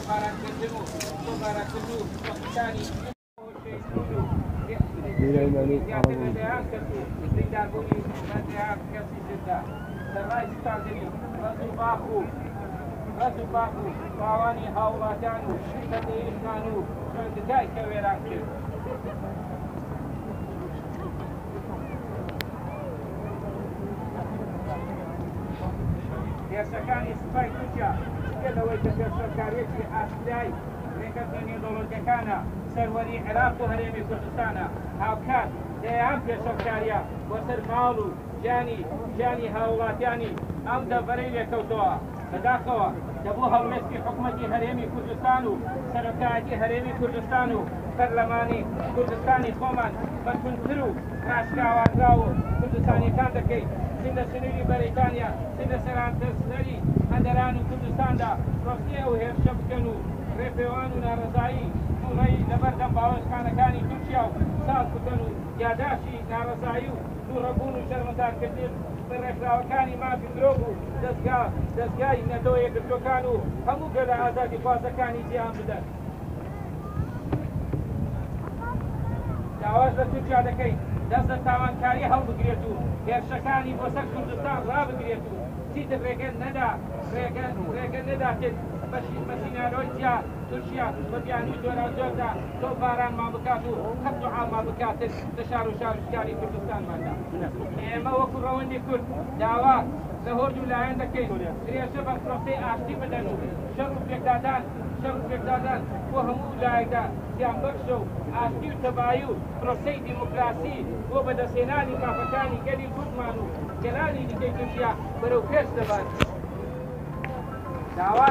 پارانکردن و تۆمارەکردن و وەقتانی لەدەیان کەس و برینداربوونی لەدەیان کەسی تردا سەرڕای ستاندنی ڕەز و باخ و باوانی هاوڵاتیان و سەردەیشتان و خوێندگای کە وێران کرد. هێرشەکانی سوپای تورکیا لەوەی کە پێشەکارێکی ئاشتیای ڕێگەتە نێودەوڵەتیەکانە سەروەری عێراق و هەرێمی کوردستانە هاوکات دەیان پێشەکاریە بۆ سەر ماڵ و ژیانی هاوڵاتیانی ئەم دەڤەرەی لێکەوتەوە بەداخەوە دەبوو هەڵمێستی حکوومەتی هەرێمی کوردستان و سەرۆکایەتی هەرێمی کوردستان و پەرلەمانی کوردستانی خۆمان بەتونتر و ڕاشکاوانرا و کوردستانیەکان دەکەیت سندە سنووری بەریتانیا سندە سەرانسەری هەندەران و کوردستاندا ڕۆستی ئەو هێرشە بکەن و ڕێپێوان و ناڕەزایی تووڕەی لەبەردەم باوەشخانەکانی تورکیا و ساز بکەن و یاداشی ناڕەزایی و تووڕەبوون و شەرمەزارکردن بە ڕێکخراوەکانی مافی مرۆڤ و دەستگای نەتەوە یەکگرتوەکان و هەموو گەلە ئازادی خوازەکانی جیهان بدەن. داواش لە تورکیا دەکەین دەست لە تاوانکاری هەڵبگرێت و هێرشەکانی بۆ سەر کوردستان ڕابگرێت و چیتر ڕێگە نەداتێت بەسینارۆی جیا تورکیا بە بیانووی جۆرا تۆ بارانمان بکات و خەت و عاڵمان بکاتن لە شار و شارشکانی کوردستانماندا. ئێمە وەکو ڕەوەندی کورد داوا لە هۆرج و لایەن دەکەین درێژە بە پرۆسەی ئاشتی بدەن و شەڕ و پێکدادان بۆ هەموو لایەکدا زیانبەخشە و ئاشتی و تەبایی و پرۆسەی دیموکراسی بۆ بەدەستهێنانی مافەکانی گەلی کوردمان و گەلانی دیکەی تورکیا بەرەو پێش دەبات. داوا